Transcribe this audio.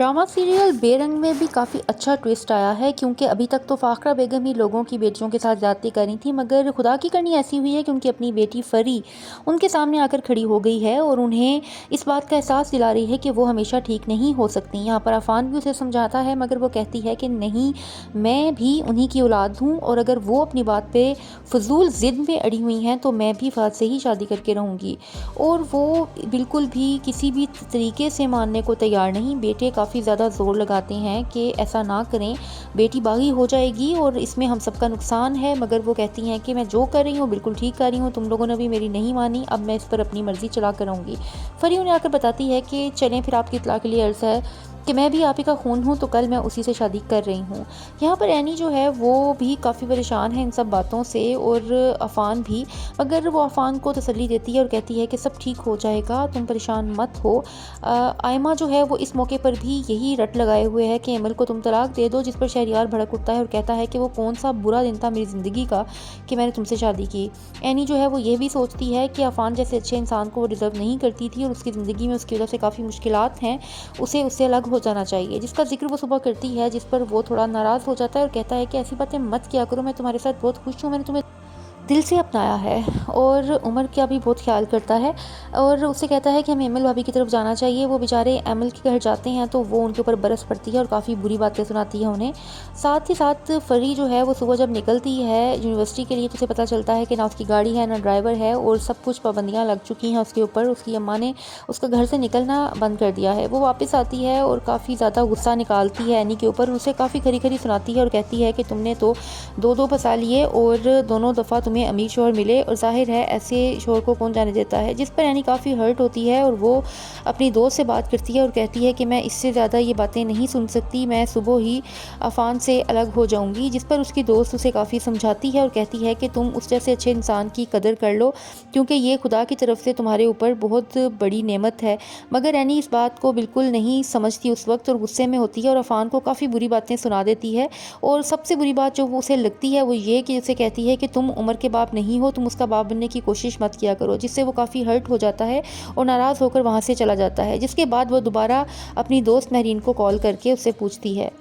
Drama serial बेरंग में भी काफ़ी अच्छा ट्विस्ट आया है, क्योंकि अभी तक तो फ़ाखरा बेगम ही लोगों की बेटियों के साथ ज़्यादती कर रही थी, मगर खुदा की करनी ऐसी हुई है कि उनकी अपनी बेटी फरी उनके सामने आकर खड़ी हो गई है और उन्हें इस बात का एहसास दिला रही है कि वो हमेशा ठीक नहीं हो सकती। यहाँ पर अफान भी उसे समझाता है, मगर वो कहती है कि नहीं, मैं भी उन्हीं की औलाद हूँ और अगर वो अपनी बात पर फजूल ज़िद में अड़ी हुई हैं तो मैं भी फ़हद से ही शादी करके रहूँगी। और वो बिल्कुल भी किसी भी तरीके से मानने को तैयार नहीं। बेटे काफ़ी ज़्यादा ज़ोर लगाते हैं कि ऐसा ना करें, बेटी बागी हो जाएगी और इसमें हम सबका नुकसान है, मगर वो कहती हैं कि मैं जो कर रही हूँ बिल्कुल ठीक कर रही हूँ, तुम लोगों ने भी मेरी नहीं मानी, अब मैं इस पर अपनी मर्ज़ी चला कर रहूँगी। फरी उन्हें आकर बताती है कि चलें फिर, आपकी इत्तला के लिए अर्ज़ है कि मैं भी आप ही का खून हूँ, तो कल मैं उसी से शादी कर रही हूँ। यहाँ पर एनी जो है वो भी काफ़ी परेशान है इन सब बातों से, और अफ़ान भी, मगर वो अफ़ान को तसल्ली देती है और कहती है कि सब ठीक हो जाएगा, तुम परेशान मत हो। आयमा जो है वो इस मौके पर भी यही रट लगाए हुए है कि अमल को तुम तलाक दे दो, जिस पर शहरियार भड़क उठता है और कहता है कि वो कौन सा बुरा दिन था मेरी ज़िंदगी का कि मैंने तुमसे शादी की। एनी जो है वो ये भी सोचती है कि अफ़ान जैसे अच्छे इंसान को वो डिज़र्व नहीं करती थी और उसकी ज़िंदगी में उसकी वजह से काफ़ी मुश्किलात हैं, उसे उससे अलग हो जाना चाहिए, जिसका जिक्र वो सुबह करती है, जिस पर वो थोड़ा नाराज़ हो जाता है और कहता है कि ऐसी बातें मत किया करो, मैं तुम्हारे साथ बहुत खुश हूँ, मैंने तुम्हें दिल से अपनाया है। और उमर का भी बहुत ख्याल करता है और उससे कहता है कि हमें अमल भाभी की तरफ जाना चाहिए। वो बेचारे अमल के घर जाते हैं तो वो उनके ऊपर बरस पड़ती है और काफ़ी बुरी बातें सुनाती है उन्हें। साथ ही साथ फरी जो है वो सुबह जब निकलती है यूनिवर्सिटी के लिए तो उसे पता चलता है कि ना उसकी गाड़ी है ना ड्राइवर है और सब कुछ पाबंदियाँ लग चुकी हैं उसके ऊपर। उसकी अम्मा ने उसका घर से निकलना बंद कर दिया है। वो वापस आती है और काफ़ी ज़्यादा गुस्सा निकालती है एनी के ऊपर, उसे काफ़ी खरी खरी सुनाती है और कहती है कि तुमने तो दो दो फंसा लिए और दोनों दफ़ा तुम्हें अमीर शोहर मिले और जाहिर है ऐसे शोहर को कौन जाने देता है। जिस पर एनी काफ़ी हर्ट होती है और वो अपनी दोस्त से बात करती है और कहती है कि मैं इससे ज़्यादा ये बातें नहीं सुन सकती, मैं सुबह ही अफ़ान से अलग हो जाऊंगी। जिस पर उसकी दोस्त उसे काफ़ी समझाती है और कहती है कि तुम उस जैसे अच्छे इंसान की कदर कर लो, क्योंकि ये खुदा की तरफ से तुम्हारे ऊपर बहुत बड़ी नेमत है। मगर एनी इस बात को बिल्कुल नहीं समझती उस वक्त और गुस्से में होती है और अफ़ान को काफ़ी बुरी बातें सुना देती है। और सबसे बुरी बात जो वो उसे लगती है वो ये कि उसे कहती है कि तुम उमर के बाप नहीं हो, तुम उसका बाप बनने की कोशिश मत किया करो, जिससे वो काफ़ी हर्ट हो जाता है और नाराज़ होकर वहाँ से चला जाता है। जिसके बाद वो दोबारा अपनी दोस्त महरीन को कॉल करके उससे पूछती है।